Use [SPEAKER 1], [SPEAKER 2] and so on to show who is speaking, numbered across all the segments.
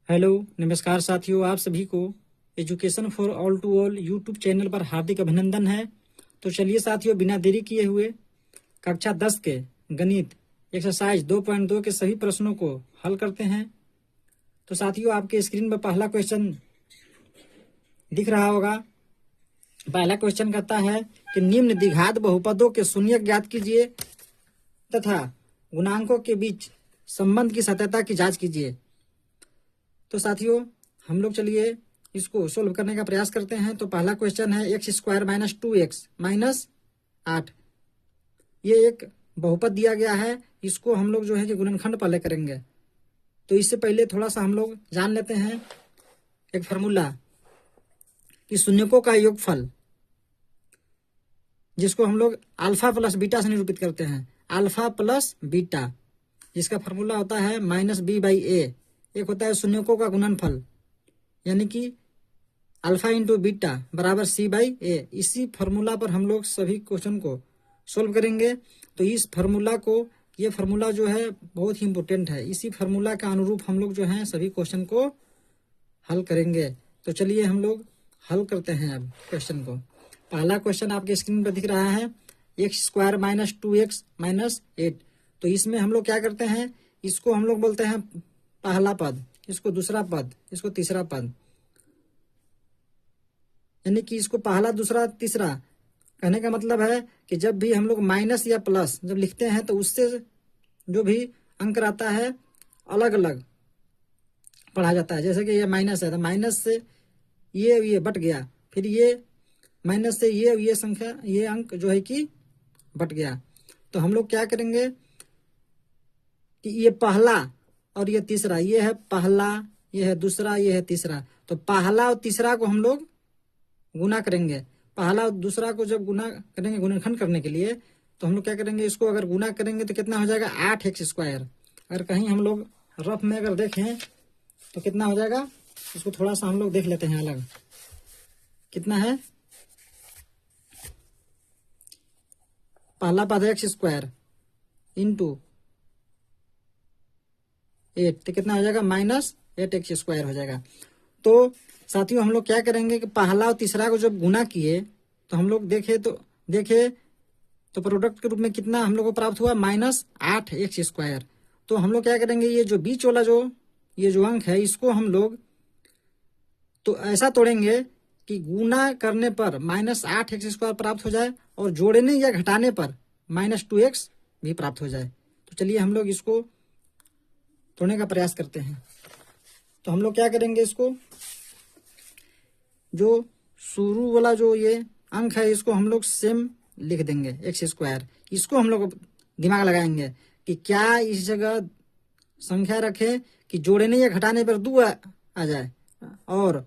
[SPEAKER 1] Hello नमस्कार साथियों, आप सभी को education for all to all YouTube channel पर हार्दिक अभिनंदन है। तो चलिए साथियों, बिना देरी किए हुए कक्षा 10 के गणित एक्सरसाइज 2.2 के सभी प्रश्नों को हल करते हैं। तो साथियों, आपके स्क्रीन पर पहला क्वेश्चन दिख रहा होगा। पहला क्वेश्चन कहता है कि निम्न द्विघात बहुपदों के शून्यक ज्ञात कीजिए तथा गुणांकों के बीच संबंध की सत्यता की जांच कीजिए। तो साथियों, हम लोग चलिए इसको सोल्व करने का प्रयास करते हैं। तो पहला क्वेश्चन है x square minus 2x minus 8। ये एक बहुपद दिया गया है, इसको हम लोग जो है कि गुणनखंड पहले करेंगे। तो इससे पहले थोड़ा सा हम लोग जान लेते हैं एक फार्मूला कि शून्यकों का योगफल, जिसको हम लोग अल्फा प्लस बीटा से निरूपित करते हैं। अल्फा प्लस बीटा, जिसका फार्मूला होता है -b/a। एक होता है शून्यकों का गुणनफल, यानी कि अल्फा इंटू बीटा बराबर c/a। इसी फार्मूला पर हम लोग सभी क्वेश्चन को सोल्व करेंगे। तो इस फार्मूला को, ये फार्मूला जो है बहुत ही इंपॉर्टेंट है। इसी फार्मूला के अनुरूप हम लोग जो है सभी क्वेश्चन को हल करेंगे। तो चलिए हम लोग हल करते हैं अब क्वेश्चन को। पहला क्वेश्चन आपके स्क्रीन पर दिख रहा है x square minus 2x minus 8। तो इसमें हम लोग क्या करते हैं, इसको हम लोग बोलते हैं पहला पद, इसको दूसरा पद, इसको तीसरा पद, यानी कि इसको पहला दूसरा तीसरा। कहने का मतलब है कि जब भी हम लोग माइनस या प्लस जब लिखते हैं तो उससे जो भी अंक आता है अलग अलग पढ़ा जाता है। जैसे कि ये माइनस है तो माइनस से ये बट गया, फिर ये माइनस से ये संख्या, ये अंक जो है कि बट गया। तो हम लोग क्या करेंगे कि ये पहला और ये तीसरा, ये है पहला, ये है दूसरा, ये है तीसरा। तो पहला और तीसरा को हम लोग गुना करेंगे। पहला और दूसरा को जब गुना करेंगे गुणनखंड करने के लिए, तो हम लोग क्या करेंगे, इसको अगर गुना करेंगे तो कितना हो जाएगा 8x स्क्वायर। अगर कहीं हम लोग रफ में अगर देखें तो कितना हो जाएगा, इसको थोड़ा सा हम लोग देख लेते हैं अलग। कितना है, पहला पद है एक्स स्क्वायर इंटू 8, तो कितना हो जाएगा -8x स्क्वायर हो जाएगा। तो साथियों, हम लोग क्या करेंगे कि पहला और तीसरा को जब गुना किए तो हम लोग देखे तो प्रोडक्ट के रूप में कितना हम लोग को प्राप्त हुआ -8x स्क्वायर। तो हम लोग क्या करेंगे, ये जो बीच वाला ये जो अंक है, इसको हम लोग तो ऐसा तोड़ेंगे कि गुना करने पर -8x स्क्वायर प्राप्त हो जाए और जोड़ने या घटाने पर -2x भी प्राप्त हो जाए। तो चलिए हम लोग इसको तोड़ने का प्रयास करते हैं। तो हम लोग क्या करेंगे, इसको जो शुरू वाला जो ये अंक है इसको हम लोग सेम लिख देंगे एक्स स्क्वायर। इसको हम लोग दिमाग लगाएंगे कि क्या इस जगह संख्या रखें कि जोड़ने या घटाने पर 2 आ जाए और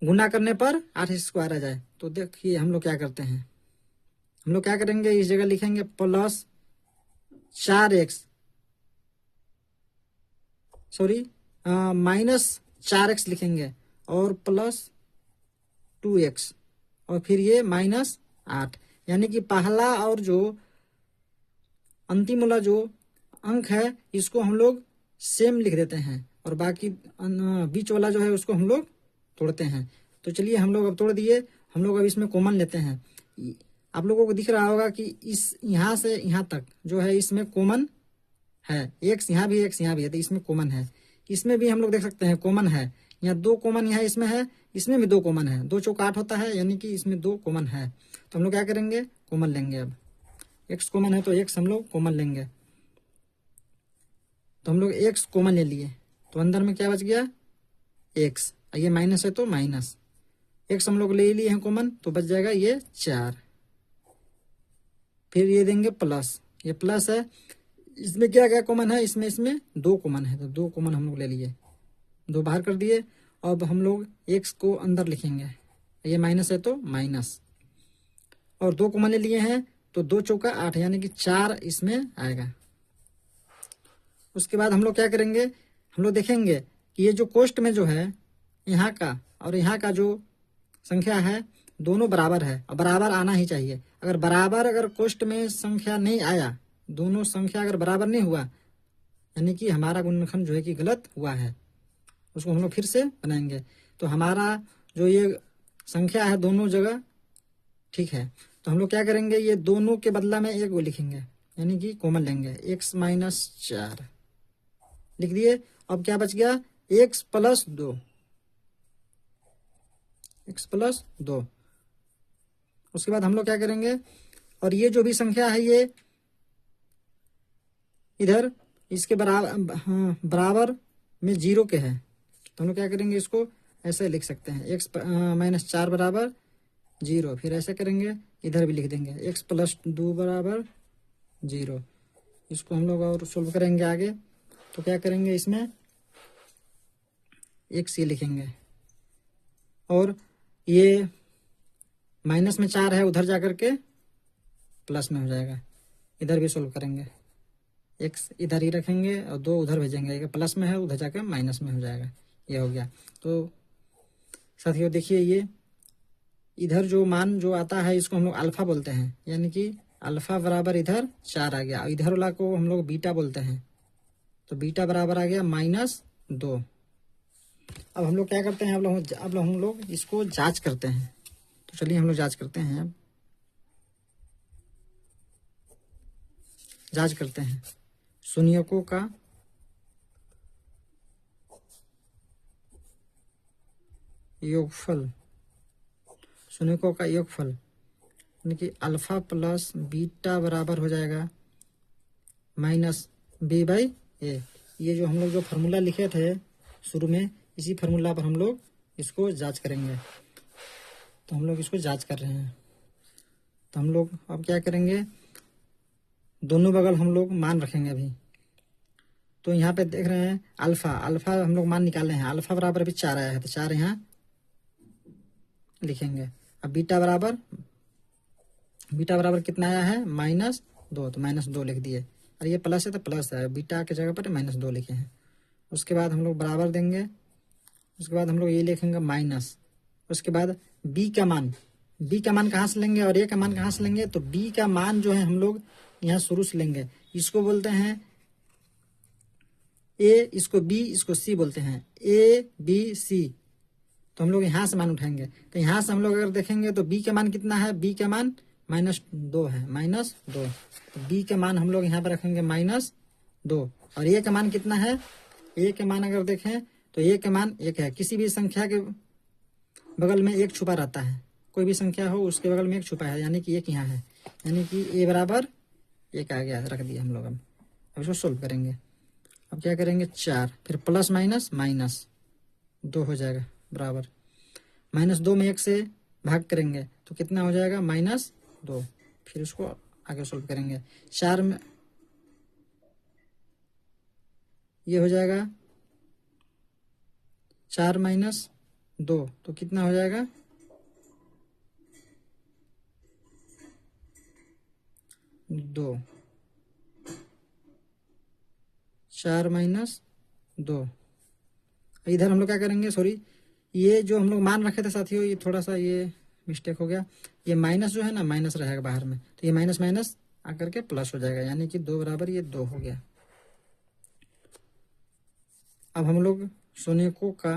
[SPEAKER 1] गुना करने पर 8 स्क्वायर आ जाए। तो देखिए हम लोग क्या करते हैं, हम लोग क्या करेंगे, इस जगह लिखेंगे प्लस 4x, सॉरी -4x लिखेंगे और प्लस 2x और फिर ये -8। यानी कि पहला और जो अंतिम वाला जो अंक है इसको हम लोग सेम लिख देते हैं और बाकी बीच वाला जो है उसको हम लोग तोड़ते हैं। तो चलिए हम लोग अब तोड़ दिए। हम लोग अब इसमें कॉमन लेते हैं। आप लोगों को दिख रहा होगा कि इस यहाँ से यहाँ तक जो है इसमें कॉमन है, x यहाँ भी x यहाँ भी है, तो इसमें कॉमन है। इसमें भी हम लोग देख सकते हैं कॉमन है, यहाँ 2 कॉमन यहाँ इसमें है, इसमें भी 2 कॉमन है। 2 चौका 8 होता है, यानी कि इसमें 2 कॉमन है। तो हम लोग क्या करेंगे, कॉमन लेंगे। अब x कॉमन है तो x हम लोग कॉमन लेंगे। तो हम लोग x कॉमन ले लिए, तो अंदर में क्या बच गया x, ये माइनस है तो माइनस x हम लोग ले लिए हैं कॉमन, तो बच जाएगा ये 4। फिर ये देंगे प्लस, ये प्लस है, इसमें क्या क्या कॉमन है, इसमें 2 कॉमन है, तो 2 कॉमन हम लोग ले लिए, 2 बाहर कर दिए। अब हम लोग x को अंदर लिखेंगे, ये माइनस है तो माइनस, और 2 कॉमन ले लिए हैं तो 2 चौका 8, यानी कि 4 इसमें आएगा। उसके बाद हम लोग क्या करेंगे, हम लोग देखेंगे कि ये जो कोष्ट में जो है यहाँ का और यहाँ का जो संख्या है दोनों बराबर है, और बराबर आना ही चाहिए। अगर बराबर अगर कोष्ट में संख्या नहीं आया, दोनों संख्या अगर बराबर नहीं हुआ, यानी कि हमारा गुणनखंड जो है कि गलत हुआ है। उसको हम लोग फिर से बनाएंगे। तो हमारा जो ये संख्या है दोनों जगह ठीक है, तो हम लोग क्या करेंगे, ये दोनों के बदला में एक वो लिखेंगे, यानी कि कॉमन लेंगे, x माइनस 4 लिख दिए। अब क्या बच गया, x प्लस 2, x प्लस 2। उसके बाद हम लोग क्या करेंगे, और ये जो भी संख्या है ये इधर इसके बराबर, हाँ बराबर में 0 के है, तो हम लोग क्या करेंगे, इसको ऐसे लिख सकते हैं, x माइनस 4 बराबर 0। फिर ऐसे करेंगे, इधर भी लिख देंगे x प्लस 2 बराबर 0। इसको हम लोग और सोल्व करेंगे आगे, तो क्या करेंगे, इसमें x ये लिखेंगे, और ये माइनस में 4 है, उधर जाकर के प्लस में हो जाएगा। इधर भी सोल्व करेंगे, x इधर ही रखेंगे और 2 उधर भेजेंगे, एक प्लस में है उधर जाकर माइनस में हो जाएगा। ये हो गया। तो साथियों देखिए, ये इधर जो मान जो आता है इसको हम लोग अल्फा बोलते हैं, यानी कि अल्फा बराबर इधर 4 आ गया, इधर वाला को हम लोग बीटा बोलते हैं, तो बीटा बराबर आ गया -2। अब हम लोग क्या करते हैं, अब हम लोग इसको जांच करते हैं। तो चलिए हम लोग जांच करते हैं। अब जांच करते हैं शून्यकों का योगफल, शून्यकों का योगफल यानी कि अल्फा प्लस बीटा बराबर हो जाएगा -b/a। ये जो हम लोग जो फार्मूला लिखे थे शुरू में, इसी फार्मूला पर हम लोग इसको जांच करेंगे। तो हम लोग इसको जांच कर रहे हैं। तो हम लोग अब क्या करेंगे, दोनों बगल हम लोग मान रखेंगे अभी। तो यहाँ पे देख रहे हैं अल्फा, अल्फा हम लोग मान निकाले हैं, अल्फा बराबर अभी 4 आया है, तो 4 यहाँ लिखेंगे। अब बीटा बराबर कितना आया है, -2, तो -2 लिख दिए, और ये प्लस है तो प्लस है, बीटा के जगह पर -2 लिखे हैं। उसके बाद हम लोग बराबर देंगे, उसके बाद हम लोग ये लिखेंगे माइनस, उसके बाद b का मान कहाँ से लेंगे और a का मान कहाँ से लेंगे, तो b का मान जो है हम लोग यहाँ शुरू से लेंगे, इसको बोलते हैं a, इसको b, इसको c बोलते हैं, a b c। तो हम लोग यहाँ से मान उठाएंगे, तो यहाँ से हम लोग अगर देखेंगे तो b का मान कितना है, b का मान -2 है, -2। तो b का मान हम लोग यहाँ पर रखेंगे -2, और a का मान कितना है, a का मान अगर देखें तो a का मान 1 है। किसी भी संख्या के बगल में 1 छुपा रहता है, कोई भी संख्या हो उसके बगल में 1 छुपा है, यानी कि 1 यहाँ है, यानी कि a बराबर 1 आ गया, रख दिया हम लोग। अब इसको सोल्व करेंगे। अब क्या करेंगे, 4, फिर प्लस माइनस 2 हो जाएगा बराबर -2 में 1 से भाग करेंगे तो कितना हो जाएगा, -2। फिर उसको आगे सोल्व करेंगे। 4 में ये हो जाएगा 4 - 2, तो कितना हो जाएगा, 2। 4 - 2। इधर हम लोग क्या करेंगे, सॉरी, ये जो हम लोग मान रखे थे साथियों, ये थोड़ा सा ये मिस्टेक हो गया, ये माइनस जो है ना, माइनस रहेगा बाहर में, तो ये माइनस आकर के प्लस हो जाएगा, यानी कि 2 बराबर ये 2 हो गया। अब हम लोग शून्यकों का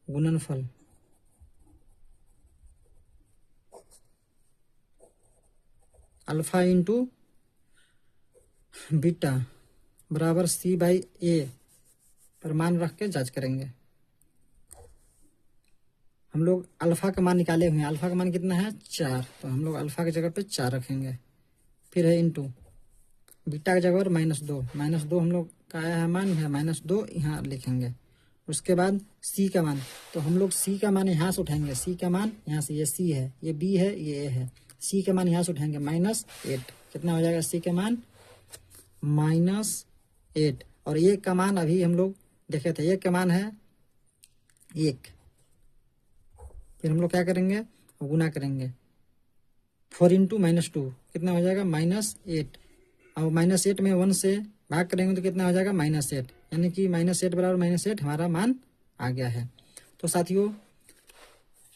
[SPEAKER 1] गुणनफल, अल्फा इंटू बीटा बराबर c/a पर मान रख के जांच करेंगे। हम लोग अल्फा का मान निकाले हुए हैं, अल्फा का मान कितना है, 4, तो हम लोग अल्फा की जगह पे 4 रखेंगे। फिर है इंटू बीटा की जगह पर -2 हम लोग का आया है मान है, -2 यहाँ लिखेंगे। उसके बाद c का मान, तो हम लोग c का मान यहाँ से उठाएंगे, c का मान यहाँ से, ये c है, ये b है, ये a है, c का मान यहाँ से उठाएंगे -8, कितना हो जाएगा, c का मान -8, और a का मान अभी हम लोग देखे थे, a का मान है 1। फिर हम लोग क्या करेंगे, गुना करेंगे, 4 × -2 कितना हो जाएगा, -8, और -8 में 1 से भाग करेंगे तो कितना हो जाएगा, -8, यानी कि -8 बराबर -8 हमारा मान आ गया है। तो साथियों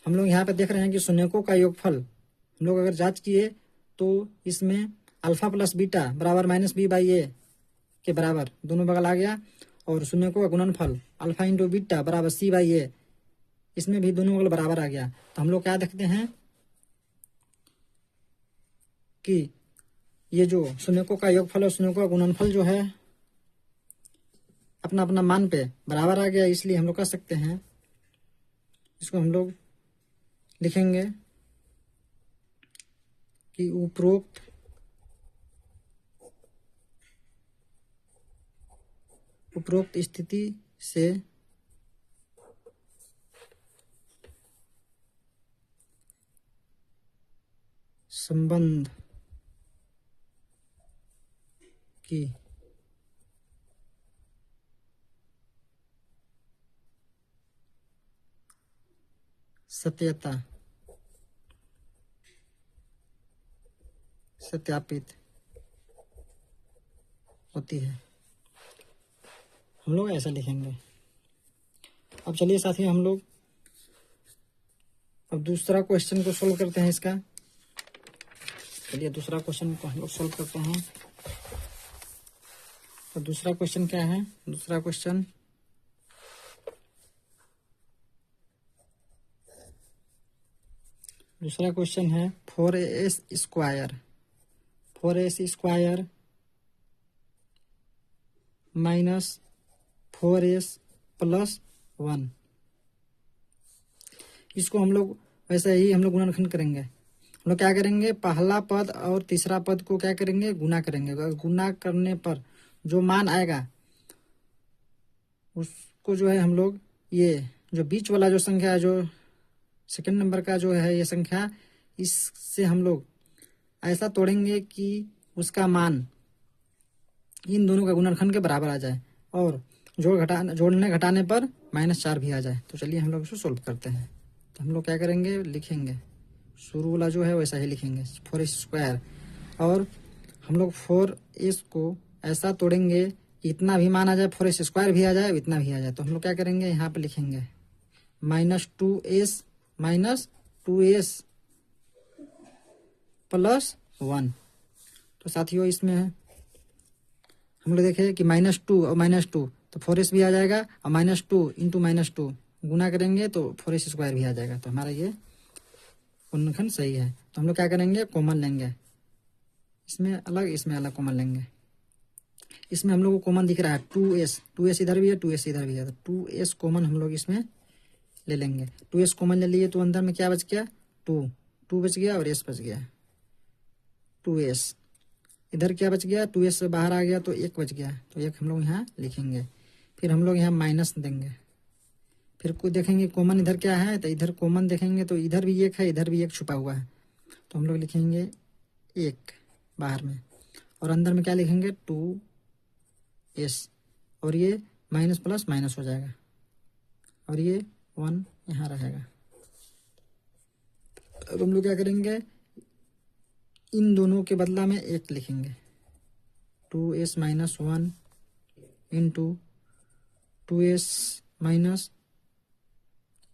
[SPEAKER 1] हम लोग यहाँ पे देख रहे हैं कि शून्यकों का योगफल हम लोग अगर जांच किए तो इसमें अल्फा प्लस बीटा बराबर -b/a के बराबर दोनों बगल आ गया, और शून्यकों का गुणनफल अल्फा इंटू बीटा बराबर सी बाई ए, इसमें भी दोनों बगल बराबर आ गया। तो हम लोग क्या देखते हैं कि ये जो शून्यकों का योगफल और शून्यकों का गुणनफल जो है अपना अपना मान पे बराबर आ गया, इसलिए हम लोग कह सकते हैं, इसको हम लोग लिखेंगे कि उपरोक्त स्थिति से संबंध की सत्यता सत्यापित होती है। हम लोग ऐसा लिखेंगे। अब चलिए साथियों, हम लोग अब दूसरा क्वेश्चन को सोल्व करते हैं इसका। चलिए दूसरा क्वेश्चन को हम लोग सोल्व करते हैं। तो दूसरा क्वेश्चन क्या है? दूसरा क्वेश्चन है 4s square minus 4s plus 1। इसको हम लोग वैसे ही हम लोग गुणनखंड करेंगे। हम लोग क्या करेंगे, पहला पद और तीसरा पद को क्या करेंगे, गुना करेंगे। गुना करने पर जो मान आएगा उसको जो है हम लोग, ये जो बीच वाला जो संख्या, जो सेकंड नंबर का जो है ये संख्या, इससे हम लोग ऐसा तोड़ेंगे कि उसका मान इन दोनों का गुणनखंड के बराबर आ जाए, और जोड़ने घटाने पर -4 भी आ जाए। तो चलिए हम लोग इसको सोल्व करते हैं। तो हम लोग क्या करेंगे, लिखेंगे शुरू वाला जो है वैसा ही लिखेंगे 4s स्क्वायर, और हम लोग 4s को ऐसा तोड़ेंगे कि इतना भी मान आ जाए, 4s स्क्वायर भी आ जाए, इतना भी आ जाए। तो हम लोग क्या करेंगे, यहाँ पे लिखेंगे -2s प्लस 1। तो साथियों इसमें हम लोग देखें कि -2 और -2, तो 4s भी आ जाएगा, और -2 इंटू -2 गुना करेंगे तो 4s स्क्वायर भी आ जाएगा। तो हमारा ये गुणनखंड सही है। तो हम लोग क्या करेंगे, कॉमन लेंगे, इसमें अलग कॉमन लेंगे। इसमें हम लोग को कॉमन दिख रहा है 2s इधर भी है, 2s इधर भी है, तो 2s कॉमन हम लोग इसमें ले लेंगे। 2s कॉमन ले लिए तो अंदर में क्या बच गया, 2 बच गया, और s बच गया 2s। इधर क्या बच गया, 2s से बाहर आ गया तो 1 बच गया, तो 1 हम लोग यहाँ लिखेंगे। फिर हम लोग यहाँ माइनस देंगे, फिर कोई देखेंगे कॉमन इधर क्या है, तो इधर कॉमन देखेंगे तो इधर भी 1 है, इधर भी 1 छुपा हुआ है, तो हम लोग लिखेंगे 1 बाहर में, और अंदर में क्या लिखेंगे 2s, और ये माइनस प्लस माइनस हो जाएगा, और ये 1 यहाँ रहेगा। अब हम लोग क्या करेंगे, इन दोनों के बदला में 1 लिखेंगे, 2s minus 1 into 2s minus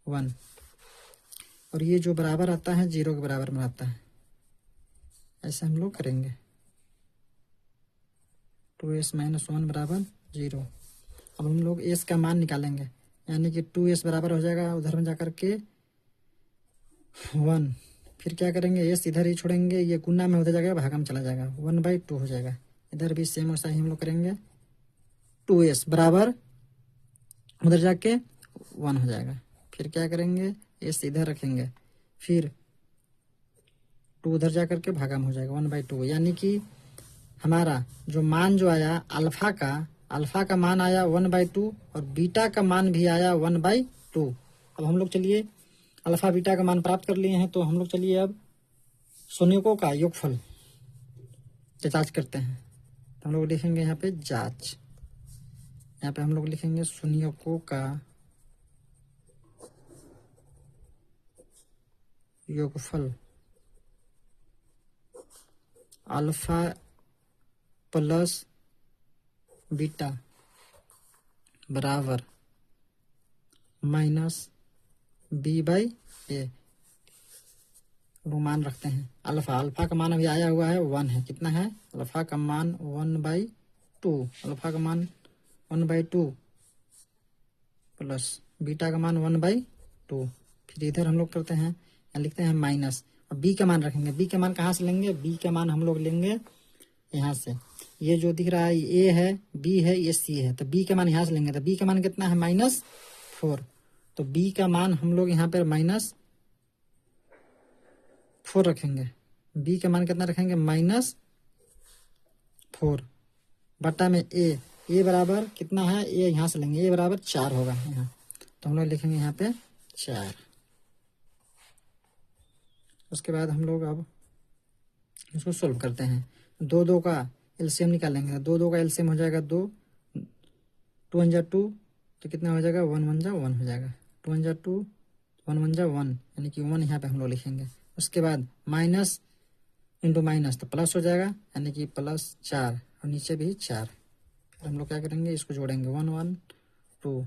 [SPEAKER 1] 1, और ये जो बराबर आता है 0 के बराबर में आता है, ऐसे हम लोग करेंगे 2s माइनस 1 बराबर 0। अब हम लोग s का मान निकालेंगे, यानी कि 2s बराबर हो जाएगा उधर में जाकर के 1। फिर क्या करेंगे, s इधर ही छोड़ेंगे, ये गुना में होता जाएगा, भागा में चला जाएगा, 1/2 हो जाएगा। इधर भी सेम वैसा ही हम लोग करेंगे, 2s बराबर उधर जाके 1 हो जाएगा। फिर क्या करेंगे, s इधर रखेंगे, फिर 2 उधर जाकर के भागा में हो जाएगा 1/2, यानी कि हमारा जो मान जो आया अल्फा का मान आया 1/2, और बीटा का मान भी आया 1/2। अब हम लोग चलिए अल्फा बीटा का मान प्राप्त कर लिए हैं, तो हम लोग चलिए अब शून्यकों का योगफल जांच करते हैं। तो हम लोग लिखेंगे यहाँ पे जांच, यहाँ पे हम लोग लिखेंगे शून्यकों का योगफल अल्फा प्लस बीटा बराबर -b/a। वो मान रखते हैं अल्फा का मान अभी आया हुआ है 1 है, कितना है, अल्फा का मान 1/2 2, अल्फा का मान 1/2 प्लस बीटा का मान 1/2। फिर इधर हम लोग करते हैं, यहाँ लिखते हैं माइनस, और बी का मान रखेंगे। बी का मान कहाँ से लेंगे? बी का मान हम लोग लेंगे यहाँ से। ये जो दिख रहा है ए है, बी है, ये सी है, तो बी का मान यहाँ से लेंगे। तो बी का मान कितना है? -4। तो बी का मान हम लोग यहाँ पर -4 रखेंगे। बी का मान कितना रखेंगे? -4 बटा में ए बराबर कितना है? ए यहाँ से लेंगे, ए बराबर 4 होगा यहाँ। तो हम लोग लिखेंगे यहाँ पे 4। उसके बाद हम लोग अब इसको सोल्व करते हैं। 2 का एलसीएम निकालेंगे। 2 का एलसीएम हो जाएगा 2, 2 1 2, तो कितना हो जाएगा? 1 1 1 हो जाएगा। 2 1 2, 1 1 1, यानी कि 1 यहाँ पे हम लोग लिखेंगे। उसके बाद माइनस इंटू माइनस, तो प्लस हो जाएगा, यानी कि +4, और नीचे भी 4। फिर हम लोग क्या करेंगे? इसको जोड़ेंगे, 1 1 2,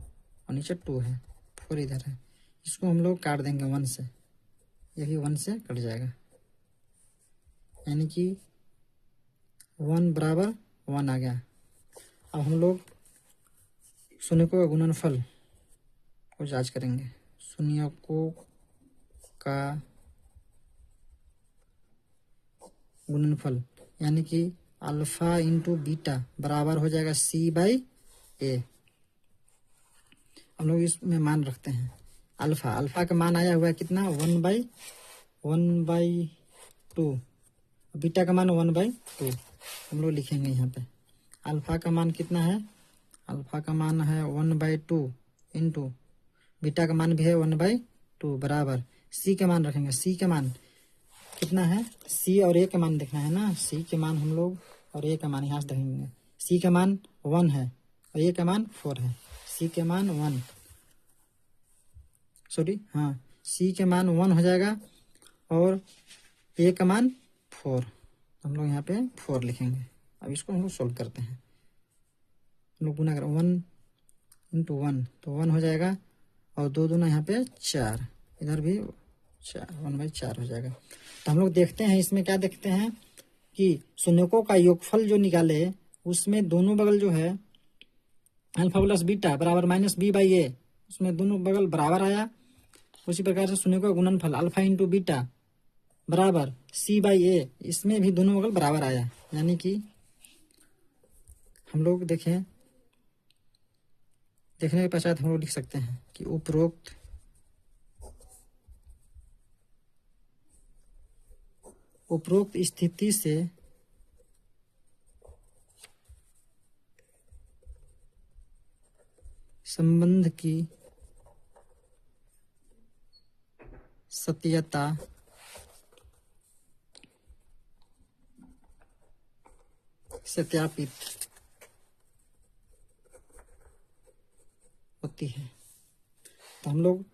[SPEAKER 1] और नीचे 2 है, 4 इधर है। इसको हम लोग काट देंगे 1 से, यही 1 से कट जाएगा, यानी कि 1 बराबर 1 आ गया। अब हम लोग शून्यकों का गुणनफल को जांच करेंगे। शून्यकों का गुणनफल यानी कि अल्फा इंटू बीटा बराबर हो जाएगा C/A। हम लोग इसमें मान रखते हैं अल्फा का मान आया हुआ है कितना? 1/2। बीटा का मान 1/2 हम लोग लिखेंगे यहाँ पे। अल्फा का मान कितना है? अल्फा का मान है 1/2 इंटू बीटा का मान भी है 1/2 बराबर सी का मान रखेंगे। सी का मान कितना है? सी और ए का मान देखना है ना। सी के मान हम लोग और ए का मान यहाँ से देखेंगे। सी का मान 1 है और ए का मान 4 है। सी के मान 1, सॉरी हाँ, सी के मान 1 हो जाएगा और ए का मान 4। हम लोग यहाँ पे 4 लिखेंगे। अब इसको हम लोग सोल्व करते हैं। हम लोग गुना करें 1 इंटू 1, तो 1 हो जाएगा और 2 दूना यहाँ पे 4, इधर भी 4, 1/4 हो जाएगा। तो हम लोग देखते हैं इसमें क्या देखते हैं कि शून्यकों का योगफल जो निकाले उसमें दोनों बगल जो है अल्फा प्लस बीटा बराबर -b/a, उसमें दोनों बगल बराबर आया। उसी प्रकार से शून्यकों का गुणनफल अल्फा इंटू बीटा बराबर C/A, इसमें भी दोनों बगल बराबर आया। यानी कि हम लोग देखने के पश्चात हम लोग लिख सकते हैं कि उपरोक्त स्थिति से संबंध की सत्यता सत्यापित होती है। तो हम लोग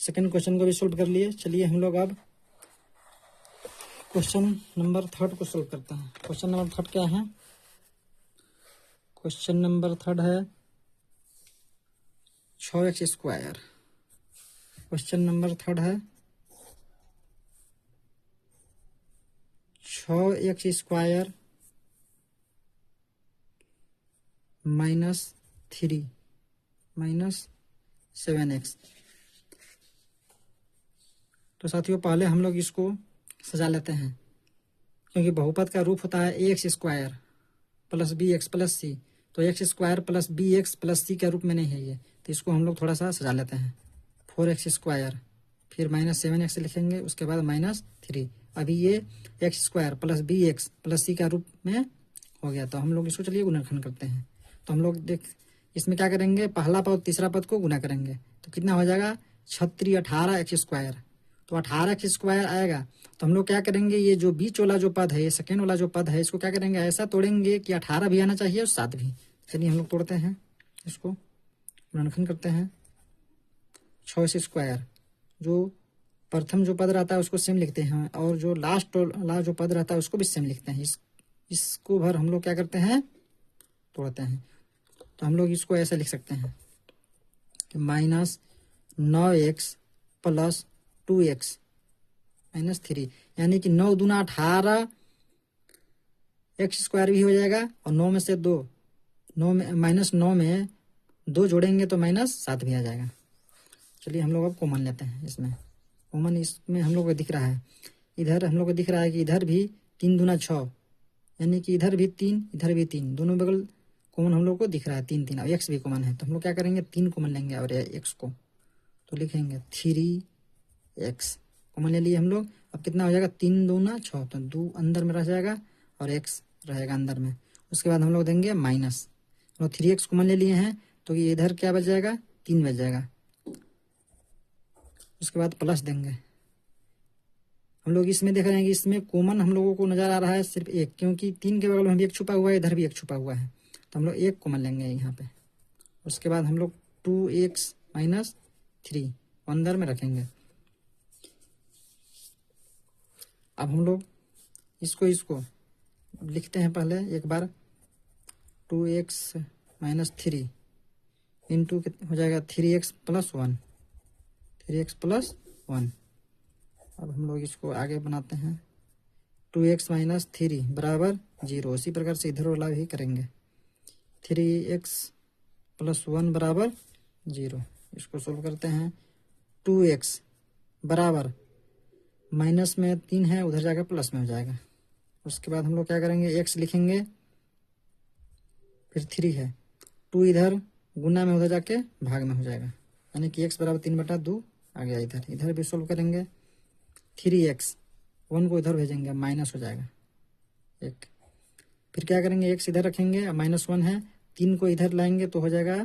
[SPEAKER 1] सेकंड क्वेश्चन को भी सोल्व कर लिए। चलिए हम लोग अब क्वेश्चन नंबर 3 को सोल्व करते हैं। क्वेश्चन नंबर 3 क्या है? क्वेश्चन नंबर 3 है 6x²। क्वेश्चन नंबर 3 है 6x² -3 -7x। तो साथियों पहले हम लोग इसको सजा लेते हैं, क्योंकि बहुपद का रूप होता है ax² + bx + c। तो x² + bx + c के रूप में नहीं है ये, तो इसको हम लोग थोड़ा सा सजा लेते हैं। 4x², फिर -7x लिखेंगे, उसके बाद -3। अभी ये x² + bx + c का रूप में हो गया। तो हम लोग इसको चलिए गुणनखंड करते हैं। तो हम लोग इसमें क्या करेंगे? पहला पद तीसरा पद को गुना करेंगे, तो कितना हो जाएगा? 18x²। तो 18x² आएगा। तो हम लोग क्या करेंगे? ये जो बीच वाला जो पद है, ये सेकेंड वाला जो पद है, इसको क्या करेंगे? ऐसा तोड़ेंगे कि 18 भी आना चाहिए और 7 भी। चलिए हम लोग तोड़ते हैं, इसको गुणनखंड करते हैं। 6x², जो प्रथम जो पद रहता है उसको सेम लिखते हैं, और जो लास्ट जो पद रहता है उसको भी सेम लिखते हैं। इसको भर हम लोग क्या करते हैं? तोड़ते हैं। तो हम लोग इसको ऐसे लिख सकते हैं कि -9x + 2x - 3, यानी कि 9 दूना 18 x² भी हो जाएगा, और 9 में से 2 9 में -9 में 2 जोड़ेंगे तो -7 भी आ जाएगा। चलिए हम लोग अब कॉमन लेते हैं। इसमें कॉमन इसमें हम लोग को दिख रहा है, इधर हम लोग को दिख रहा है कि इधर भी 3 दूना 6, यानी कि इधर भी 3 इधर भी 3, दोनों बगल कॉमन हम लोग को दिख रहा है 3 3। अब एक्स भी कॉमन है तो हम लोग क्या करेंगे 3 कॉमन लेंगे और एक्स को तो लिखेंगे 3x कॉमन ले लिए हम लोग। अब कितना हो जाएगा 3 दूना 6, तो 2 अंदर में रह जाएगा और x रहेगा अंदर में। उसके बाद हम लोग देंगे माइनस, हम लोग 3x कॉमन ले लिए हैं तो ये इधर क्या बच जाएगा 3 बच जाएगा। उसके बाद प्लस देंगे। हम लोग इसमें देख रहे हैं कि इसमें कॉमन हम लोगों को नजर आ रहा है सिर्फ 1, क्योंकि 3 के बगल में भी 1 छुपा हुआ है, इधर भी 1 छुपा हुआ है, तो हम लोग 1 कॉमन लेंगे यहाँ पे। उसके बाद हम लोग 2x माइनस 3 अंदर में रखेंगे। अब हम लोग इसको लिखते हैं पहले एक बार, 2x माइनस 3 इंटू हो जाएगा 3x प्लस 1, 3x प्लस 1। अब हम लोग इसको आगे बनाते हैं, 2x माइनस 3 बराबर 0। इसी प्रकार से इधर वाला भी करेंगे, 3x प्लस 1 बराबर 0। इसको सोल्व करते हैं, 2x बराबर माइनस में 3 है, उधर जाकर प्लस में हो जाएगा। उसके बाद हम लोग क्या करेंगे x लिखेंगे, फिर 3 है, 2 इधर गुना में उधर जाके भाग में हो जाएगा, यानी कि x बराबर 3/2 आ गया। इधर भी सोल्व करेंगे, 3x 1 को इधर भेजेंगे माइनस हो जाएगा 1। फिर क्या करेंगे x इधर रखेंगे, -1 है, 3 को इधर लाएंगे तो हो जाएगा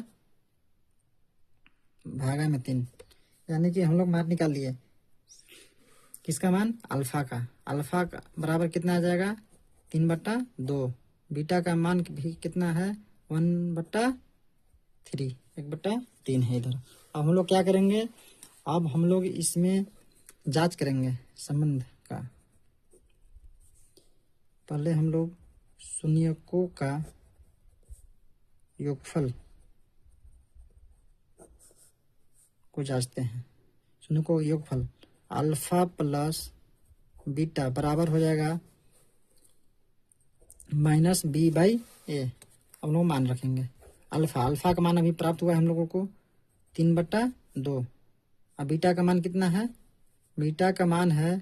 [SPEAKER 1] भागा में 3, यानी कि हम लोग मान निकाल लिए किसका मान, अल्फा का। अल्फा का बराबर कितना आ जाएगा 3/2। बीटा का मान भी कितना है 1/3, 1/3 है इधर। अब हम लोग क्या करेंगे, अब हम लोग इसमें जांच करेंगे संबंध का। पहले हम लोग शून्यकों का योगफल को जांचते हैं। शून्यकों का योगफल अल्फा प्लस बीटा बराबर हो जाएगा -b/a। अब लोग मान रखेंगे, अल्फा का मान अभी प्राप्त हुआ है हम लोगों को 3/2। अब बीटा का मान कितना है, बीटा का मान है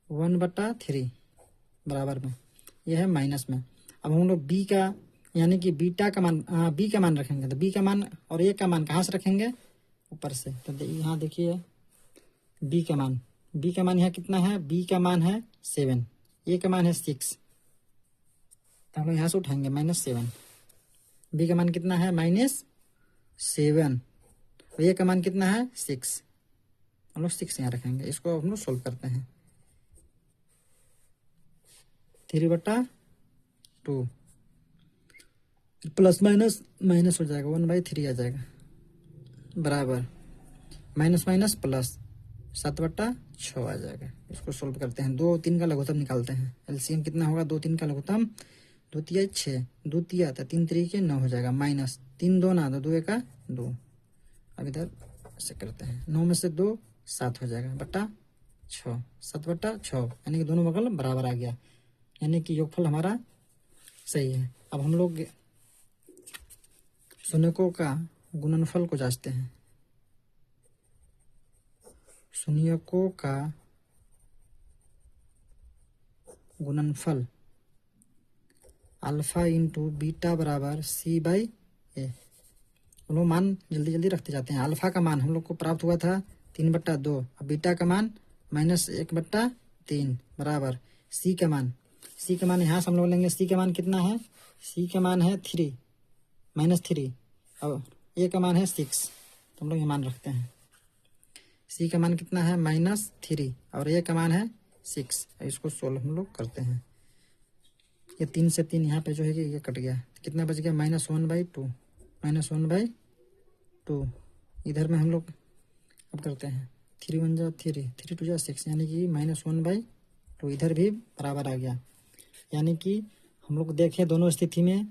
[SPEAKER 1] 1/3 बराबर में, यह है माइनस में। अब हम लोग बी का यानी कि बीटा का मान बी का मान रखेंगे, तो बी का मान और ए का मान कहाँ से रखेंगे, ऊपर से। तो यहाँ देखिए बी का मान यहाँ कितना है, बी का मान है 7, ए का मान है 6, तो हम लोग यहाँ से उठाएंगे -7। बी का मान कितना है -7 और ए का मान कितना है 6, हम लोग 6 यहाँ रखेंगे। इसको हम लोग सोल्व करते हैं, 3/2 प्लस माइनस हो जाएगा 1/3 आ जाएगा, बराबर माइनस माइनस प्लस 7/6 आ जाएगा। इसको सोल्व करते हैं, 2 3 का लघुत्तम निकालते हैं। एलसीएम कितना होगा, 2 3 का लघुत्तम 2 तिया 6, 2 तिया तो 3 3 9 हो जाएगा, माइनस 3 2 ना, तो 2 1 2। अब इधर ऐसे करते हैं, 9 में से 2 7 हो जाएगा बटा 6, 7/6, यानी कि दोनों बगल बराबर आ गया, यानी कि योगफल हमारा सही है। अब हम लोग शून्यकों का गुणनफल को जांचते हैं। शून्यकों का गुणनफल अल्फा इंटू बीटा बराबर c/a। हम लोग मान जल्दी जल्दी रखते जाते हैं। अल्फा का मान हम लोग को प्राप्त हुआ था 3/2, अब बीटा का मान -1/3 बराबर c का मान यहाँ से हम लोग लेंगे। c का मान कितना है, c का मान है 3 -3 और a का मान है 6, तो हम लोग ये मान रखते हैं। c का मान कितना है -3 और a का मान है 6। इसको सोल्व हम लोग करते हैं, ये 3 से 3 यहाँ पे जो है कि ये कट गया, कितना बच गया -1/2। इधर में हम लोग अब करते हैं 3 1 जा 3, 3 2 जा 6, यानी कि -1/2 इधर भी बराबर आ गया। यानी कि हम लोग देखें दोनों स्थिति में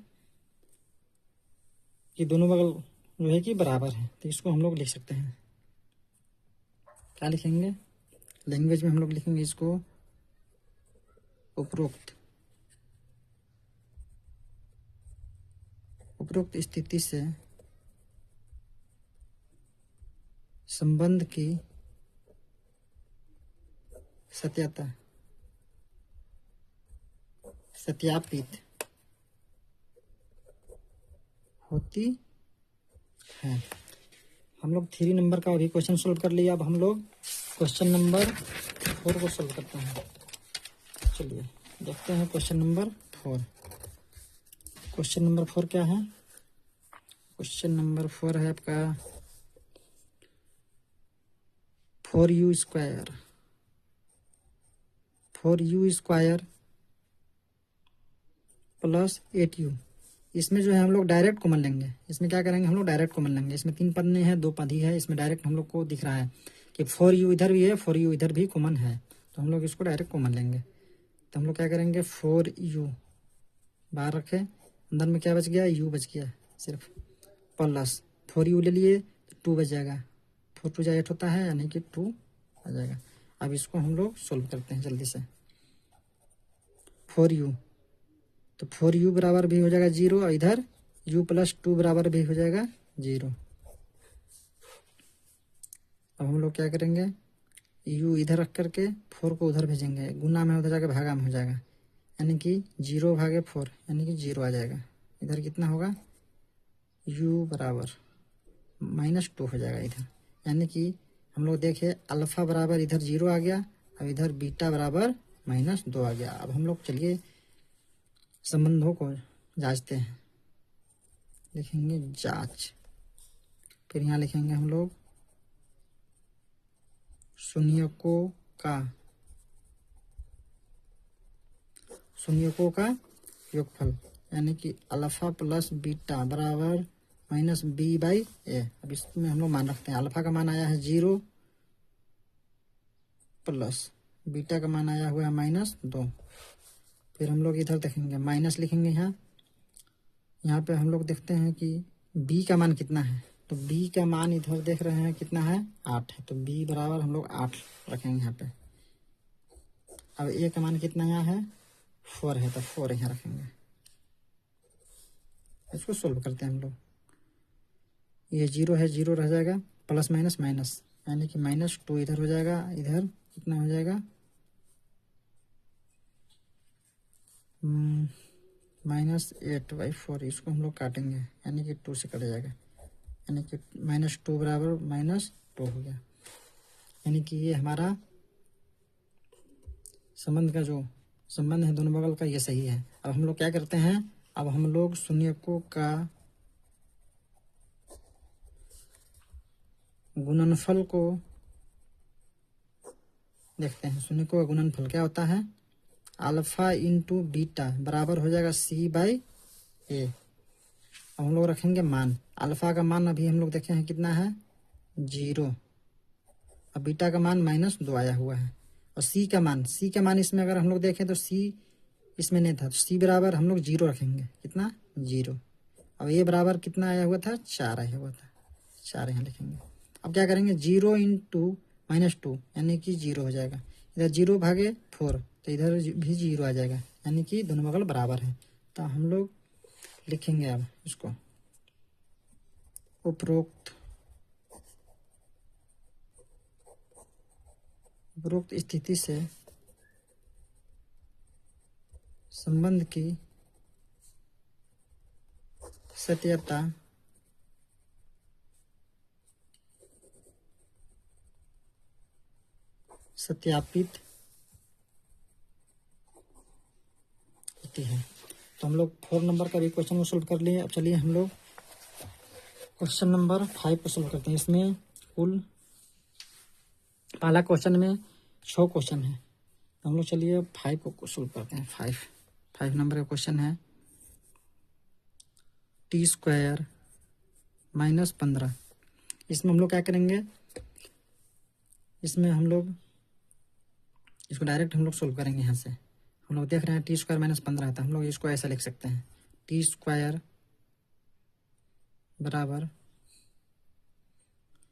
[SPEAKER 1] कि दोनों बगल जो है कि बराबर है, तो इसको हम लोग लिख सकते हैं। क्या लिखेंगे, लैंग्वेज में हम लोग लिखेंगे इसको उपरोक्त उपरोक्त स्थिति से संबंध की सत्यता सत्यापित होती है। हम लोग 3 नंबर का अभी क्वेश्चन सोल्व कर लिया। अब हम लोग क्वेश्चन नंबर 4 को सोल्व करते हैं। चलिए देखते हैं क्वेश्चन नंबर 4। क्वेश्चन नंबर 4 क्या है? क्वेश्चन नंबर 4 है आपका 4u स्क्वायर प्लस 8u। इसमें जो है हम लोग डायरेक्ट कॉमन लेंगे। इसमें क्या करेंगे? हम लोग डायरेक्ट कॉमन लेंगे। इसमें 3 पद नहीं है, 2 पद ही है। इसमें डायरेक्ट हम लोग को दिख रहा है कि 4u इधर भी है, 4u इधर भी कॉमन है, तो हम लोग इसको डायरेक्ट कॉमन लेंगे। तो हम लोग क्या करेंगे? 4u बाहर रखे, अंदर में क्या बच गया? u बच गया सिर्फ, प्लस 4u ले लिए तो 2 बच जाएगा। 4 2 8 होता है, यानी कि 2 आ जाएगा। अब इसको हम लोग सोल्व करते हैं जल्दी से। 4u तो 4u बराबर भी हो जाएगा 0, और इधर u प्लस 2 बराबर भी हो जाएगा 0। अब हम लोग क्या करेंगे? u इधर रख करके 4 को उधर भेजेंगे, गुना में उधर जाके भागा में हो जाएगा, यानी कि 0 भागे 4 यानी कि 0 आ जाएगा। इधर कितना होगा? u बराबर -2 हो जाएगा इधर, यानी कि हम लोग देखे अल्फा बराबर इधर 0 आ गया, अब इधर बीटा बराबर -2 आ गया। अब हम लोग चलिए संबंधों को जांचते हैं। लिखेंगे जांच, फिर यहाँ लिखेंगे हम लोग शून्यकों का योगफल, यानी कि अल्फा प्लस बीटा बराबर -b/a। अब इसमें हम लोग मान रखते हैं। अल्फा का मान आया है 0 प्लस बीटा का मान आया हुआ है -2। फिर हम लोग इधर देखेंगे, माइनस लिखेंगे यहाँ पे हम लोग देखते हैं कि b का मान कितना है। तो b का मान इधर देख रहे हैं कितना है? 8 है, तो b बराबर हम लोग 8 रखेंगे यहाँ पे। अब a का मान कितना यहाँ है? 4 है, तो 4 यहाँ रखेंगे। इसको सोल्व करते हैं हम लोग। ये 0 है, 0 रह जाएगा, प्लस माइनस माइनस, यानी कि -2 इधर हो जाएगा। इधर कितना हो जाएगा? -8/4। इसको हम लोग काटेंगे, यानी कि 2 से कट जाएगा, यानी कि -2 बराबर -2 हो गया। यानी कि ये हमारा संबंध का जो संबंध है दोनों बगल का, ये सही है। अब हम लोग क्या करते हैं? अब हम लोग शून्यकों का गुणनफल को देखते हैं। शून्यकों का गुणनफल क्या होता है? अल्फा इंटू बीटा बराबर हो जाएगा c/a। अब हम लोग रखेंगे मान। अल्फा का मान अभी हम लोग देखे हैं कितना है? 0। अब बीटा का मान -2 आया हुआ है, और c का मान इसमें अगर हम लोग देखें तो c इसमें नहीं था, तो c बराबर हम लोग 0 रखेंगे। कितना? 0। अब a बराबर कितना आया हुआ था? 4 आया हुआ था, 4 यहाँ लिखेंगे। अब क्या करेंगे? 0 इंटू -2 यानी कि 0 हो जाएगा। इधर 0 भागे 4, तो इधर भी 0 आ जाएगा, यानी कि दोनों बगल बराबर है। तो हम लोग लिखेंगे अब इसको, उपरोक्त स्थिति से संबंध की सत्यता सत्यापित होती है। तो हम लोग 4 नंबर का भी क्वेश्चन को सोल्व कर लिए। अब चलिए हम लोग क्वेश्चन नंबर 5 को सोल्व करते हैं। इसमें कुल पहला क्वेश्चन में 6 क्वेश्चन है, तो हम लोग चलिए 5 को सोल्व करते हैं। 5 नंबर का क्वेश्चन है t² -15। इसमें हम लोग क्या करेंगे? इसमें हम लोग इसको डायरेक्ट हम लोग सोल्व करेंगे। यहाँ से हम लोग देख रहे हैं t² -15 है, तो हम लोग इसको ऐसा लिख सकते हैं, t² बराबर,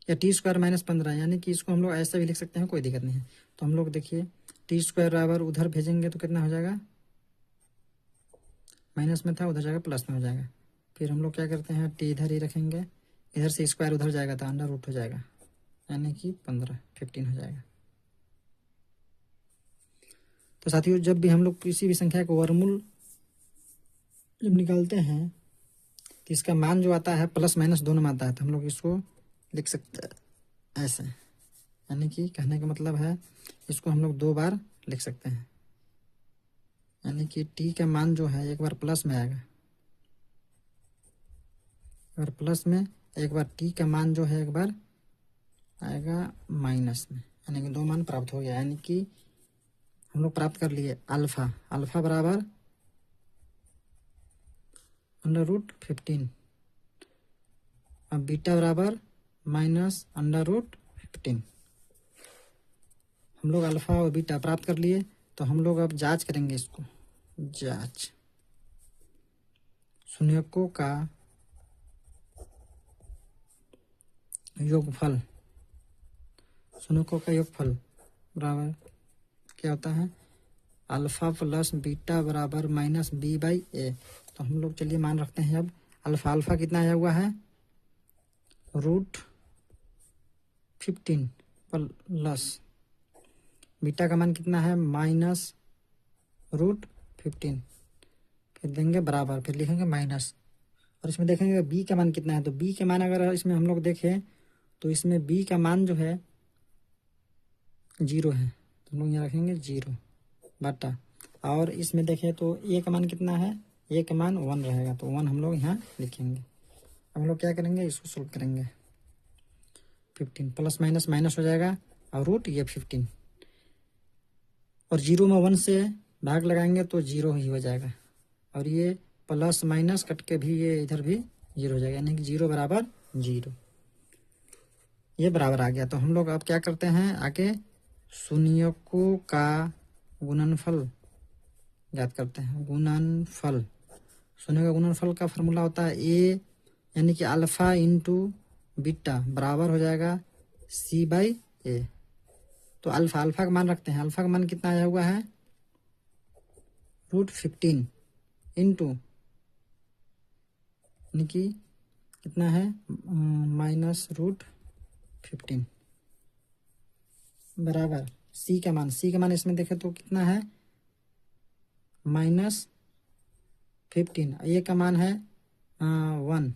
[SPEAKER 1] या t² -15, यानी कि इसको हम लोग ऐसा भी लिख सकते हैं, कोई दिक्कत नहीं है। तो हम लोग देखिए t² बराबर उधर भेजेंगे तो कितना हो जाएगा? माइनस में था, उधर जाएगा प्लस में हो जाएगा। फिर हम लोग क्या करते हैं, टी इधर ही रखेंगे, इधर से स्क्वायर उधर जाएगा तो अंडर रूट हो जाएगा, यानी कि 15 हो जाएगा। तो साथियों जब भी हम लोग किसी भी संख्या को वर्गमूल जब निकालते हैं तो इसका मान जो आता है प्लस माइनस दोनों में आता है, तो हम लोग इसको लिख सकते हैं ऐसे, यानी कि कहने का मतलब है इसको हम लोग 2 बार लिख सकते हैं, यानी कि टी का मान जो है एक बार प्लस में आएगा, एक बार प्लस में, एक बार टी का मान जो है एक बार आएगा माइनस में, यानी कि 2 मान प्राप्त हो गया। यानी कि हम लोग प्राप्त कर लिए अल्फा, अल्फा बराबर अंडर रूट 15, अब बीटा बराबर माइनस अंडर रूट 15। हम लोग अल्फा और बीटा प्राप्त कर लिए, तो हम लोग अब जांच करेंगे इसको, जांच शून्यकों का योगफल, शून्यकों का योगफल बराबर क्या होता है, अल्फा प्लस बीटा बराबर माइनस बी बाई ए। तो हम लोग चलिए मान रखते हैं अब अल्फा, अल्फा कितना आया हुआ है रूट 15 प्लस बीटा का मान कितना है माइनस रूट 15, फिर देंगे बराबर, फिर लिखेंगे माइनस, और इसमें देखेंगे बी का मान कितना है। तो बी का मान अगर इसमें हम लोग देखें तो इसमें बी का मान जो है 0 है, तो हम लोग यहाँ रखेंगे 0 बटा, और इसमें देखें तो ए का मान कितना है, ए का मान 1 रहेगा, तो 1 हम लोग यहाँ लिखेंगे। अब हम लोग क्या करेंगे, इसको सोल्व करेंगे, 15 प्लस माइनस माइनस हो जाएगा, और रूट ये 15, और 0 में 1 से भाग लगाएंगे तो 0 ही हो जाएगा, और ये प्लस माइनस कट के भी ये इधर भी 0 हो जाएगा, यानी कि 0 बराबर 0, ये बराबर आ गया। तो हम लोग अब क्या करते हैं, आगे शून्यकों का गुणनफल याद करते हैं। गुणनफल, शून्य का गुणनफल का फॉर्मूला होता है ए, यानी कि अल्फा इंटू बीटा बराबर हो जाएगा सी बाई ए। तो अल्फा, अल्फा का मान रखते हैं, अल्फा का मान कितना आया हुआ है रूट 15 इंटू, यानी कि कितना है माइनस रूट 15 बराबर सी का मान, सी का मान इसमें देखें तो कितना है माइनस 15, ए का मान है 1,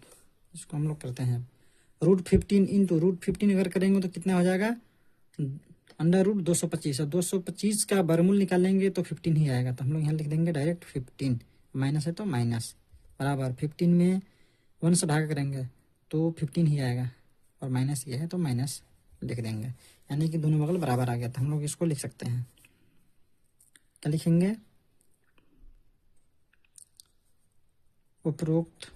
[SPEAKER 1] इसको हम लोग करते हैं रूट 15 इंटू रूट 15 अगर करेंगे तो कितना हो जाएगा अंडर रूट 225, और 225 का वर्गमूल निकालेंगे तो 15 ही आएगा, तो हम लोग यहाँ लिख देंगे डायरेक्ट 15, माइनस है तो माइनस, बराबर 15 में 1 से भाग करेंगे तो 15 ही आएगा, और माइनस ये है तो माइनस लिख देंगे, यानी कि दोनों बगल बराबर आ गया। तो हम लोग इसको लिख सकते हैं, क्या लिखेंगे, उपरोक्त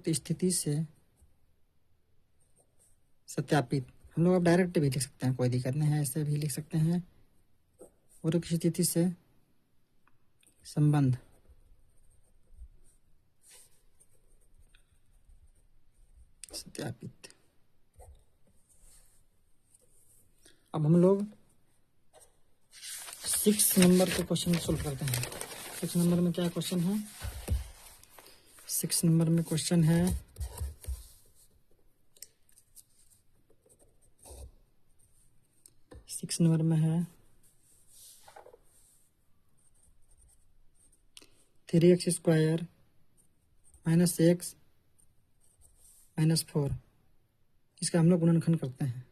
[SPEAKER 1] स्थिति से सत्यापित। हम लोग अब डायरेक्ट भी लिख सकते हैं, कोई दिक्कत नहीं है, ऐसे भी लिख सकते हैं, उपरोक्त स्थिति से संबंध सत्यापित। अब हम लोग 6 नंबर के क्वेश्चन सोल्व करते हैं। 6 नंबर में क्या क्वेश्चन है, 6 नंबर में क्वेश्चन है 6 नंबर में है 3x square minus x minus 4, इसका हम लोग गुणनखंड करते हैं।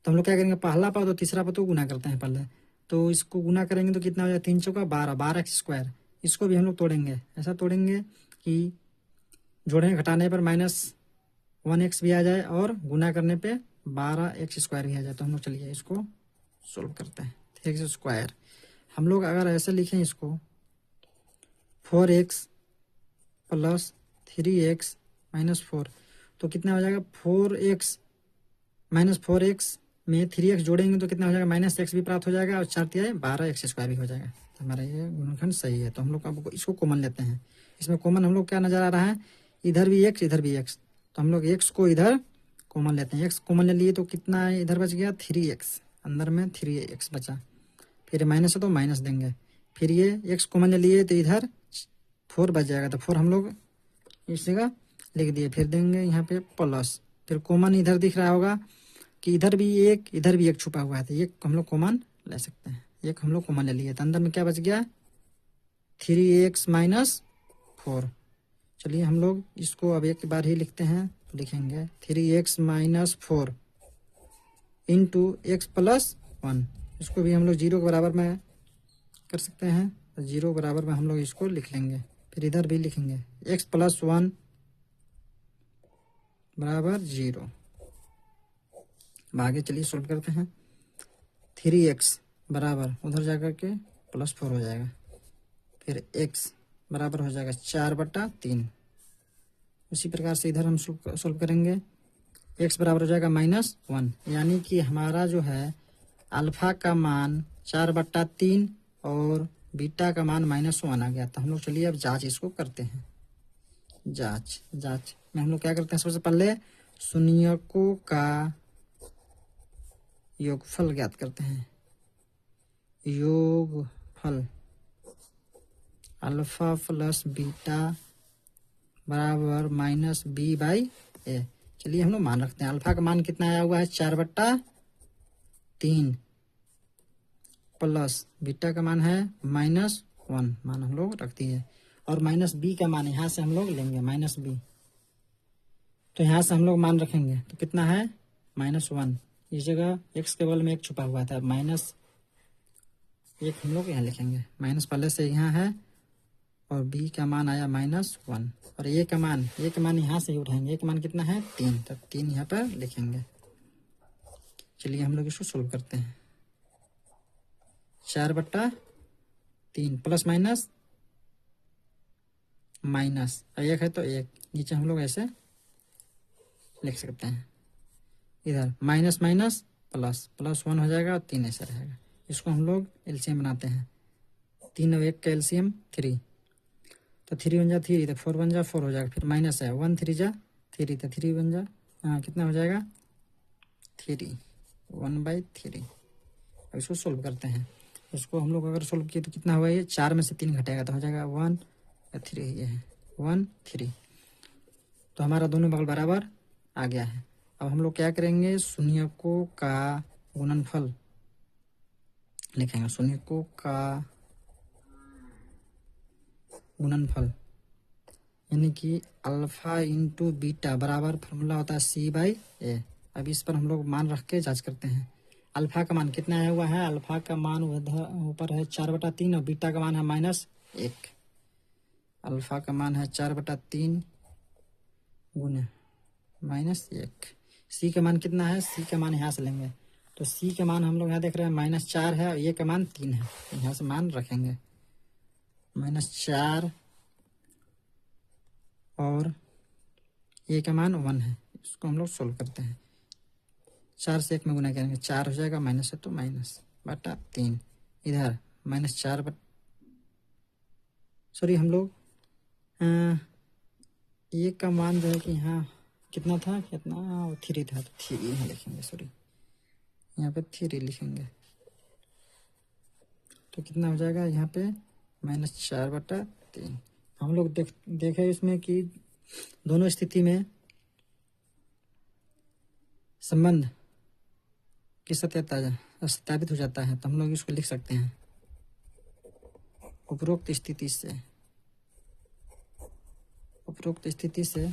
[SPEAKER 1] तो हम लोग क्या करेंगे, पहला पद और तीसरा पद को गुना करते हैं पहले, तो इसको गुना करेंगे तो कितना हो जाएगा 3 चौका 12, 12x स्क्वायर, इसको भी हम लोग तोड़ेंगे, ऐसा तोड़ेंगे कि जोड़ने घटाने पर -1x भी आ जाए और गुना करने पे 12x स्क्वायर भी आ जाए। तो हम लोग चलिए इसको सोल्व करते हैं। 3x स्क्वायर हम लोग अगर ऐसे लिखें इसको 4x प्लस 3x माइनस 4, तो कितना हो जाएगा 4x माइनस 4x में 3x जोड़ेंगे तो कितना हो जाएगा -x भी प्राप्त हो जाएगा, और 4 12x स्क्वायर भी हो जाएगा। तो हमारा ये गुणनखंड सही है। तो हम लोग अब इसको कॉमन लेते हैं, इसमें कॉमन हम लोग क्या नजर आ रहा है, इधर भी x इधर भी x, तो हम लोग x को इधर कॉमन लेते हैं, x कॉमन ले लिए तो कितना है इधर बच गया 3x, अंदर में 3x बचा, फिर माइनस है तो माइनस देंगे, फिर ये x कॉमन लिए तो इधर 4 बच जाएगा, तो 4 हम लोग इस जगह लिख दिए। फिर देंगे यहाँ पे प्लस, फिर कॉमन इधर दिख रहा होगा कि इधर भी एक छुपा हुआ है, तो ये हम लोग कॉमन ले सकते हैं। एक हम लोग कॉमन ले लिए तो अंदर में क्या बच गया 3x माइनस 4। चलिए हम लोग इसको अब एक बार ही लिखते हैं, तो लिखेंगे 3x minus 4 into x plus 1। इसको भी हम लोग 0 के बराबर में कर सकते हैं, तो 0 के बराबर में हम लोग इसको लिख लेंगे। फिर इधर भी लिखेंगे x प्लस 1 बराबर 0। अब आगे चलिए सॉल्व करते हैं। 3x बराबर उधर जाकर के प्लस 4 हो जाएगा, फिर x बराबर हो जाएगा 4/3। उसी प्रकार से इधर हम सॉल्व करेंगे। x बराबर हो जाएगा -1, यानी कि हमारा जो है अल्फा का मान 4/3 और बीटा का मान -1 आ गया। तो हम लोग चलिए अब जांच इसको करते हैं। जांच में हम लोग क्या करते हैं, सबसे पहले शून्यकों का योगफल ज्ञात करते हैं। योगफल अल्फा प्लस बीटा बराबर -b/a। चलिए हम लोग मान रखते हैं। अल्फा का मान कितना आया हुआ है 4/3 प्लस बीटा का मान है -1, मान हम लोग रख दिए। और -b का मान यहाँ से हम लोग लेंगे -b, तो यहाँ से हम लोग मान रखेंगे तो कितना है -1। इस जगह x के बगल में एक छुपा हुआ था, -1 हम लोग यहाँ लिखेंगे। माइनस पहले से यहाँ है और b का मान आया -1 और a का मान यहाँ से ही उठाएंगे। a का मान कितना है 3, तो 3 यहाँ पर लिखेंगे। चलिए हम लोग इसको सोल्व करते हैं। 4/3 प्लस माइनस और 1 है तो 1 नीचे हम लोग ऐसे लिख सकते हैं। इधर माइनस माइनस प्लस 1 हो जाएगा और 3 ऐसा रहेगा। इसको हम लोग एलसीएम बनाते हैं। 3 और 1 का एलसीएम 3, तो 3 बन जा 3, तो 4 बन जा 4 हो जाएगा। फिर माइनस है 1 3 जा 3, तो 3 बन जा कितना हो जाएगा 3, 1/3। अब इसको सोल्व करते हैं। इसको हम लोग अगर सोल्व किए तो कितना हुआ, ये 4 में से 3 घटेगा तो हो जाएगा 1 या 3, ये है 1 3। तो हमारा दोनों बगल बराबर आ गया है। अब हम लोग क्या करेंगे, शून्यकों का गुणनफल लिखेंगे। शून्यकों का गुणनफल यानी कि अल्फा इंटू बीटा बराबर फॉर्मूला होता है c/a। अब इस पर हम लोग मान रख के जांच करते हैं। अल्फा का मान कितना आया हुआ है, अल्फा का मान ऊपर है 4/3 और बीटा का मान है -1। अल्फा का मान है 4/3 गुने -1। सी का मान कितना है, सी का मान यहाँ से लेंगे, तो सी का मान हम लोग यहाँ देख रहे हैं -4 है और ये का मान 3 है, तो यहाँ से मान रखेंगे -4 और ये का मान 1 है। इसको हम लोग सोल्व करते हैं। 4 से 1 में गुना करेंगे, 4 हो जाएगा, माइनस है तो -/3। इधर -4 सॉरी हम लोग ये का मान जो है कि यहाँ कितना था, 3 था, तो 3 यहाँ लिखेंगे। सॉरी यहाँ पे 3 लिखेंगे, तो कितना हो जाएगा यहाँ पे -4/3। हम लोग देखे इसमें कि दोनों स्थिति में संबंध की सत्यता सत्यापित हो जाता है, तो हम लोग इसको लिख सकते हैं। उपरोक्त स्थिति से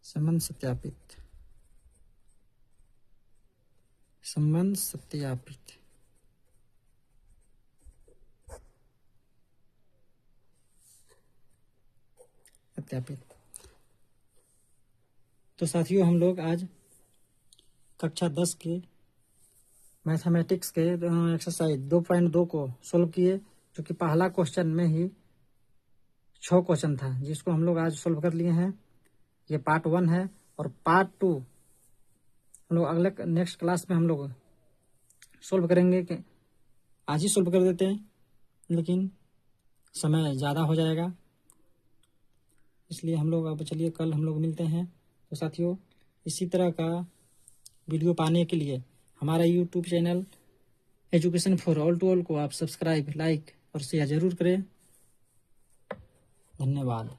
[SPEAKER 1] संबंध सत्यापित तो साथियों, हम लोग आज कक्षा 10 के मैथमेटिक्स के एक्सरसाइज 2.2 को सोल्व किए, जो कि पहला क्वेश्चन में ही 6 क्वेश्चन था, जिसको हम लोग आज सोल्व कर लिए हैं। ये पार्ट 1 है और पार्ट 2 हम लोग अगले नेक्स्ट क्लास में हम लोग सोल्व करेंगे। कि आज ही सोल्व कर देते हैं, लेकिन समय ज़्यादा हो जाएगा, इसलिए हम लोग अब चलिए कल हम लोग मिलते हैं। तो साथियों, इसी तरह का वीडियो पाने के लिए हमारा YouTube channel education for all to all को आप सब्सक्राइब, लाइक और शेयर जरूर करें। धन्यवाद।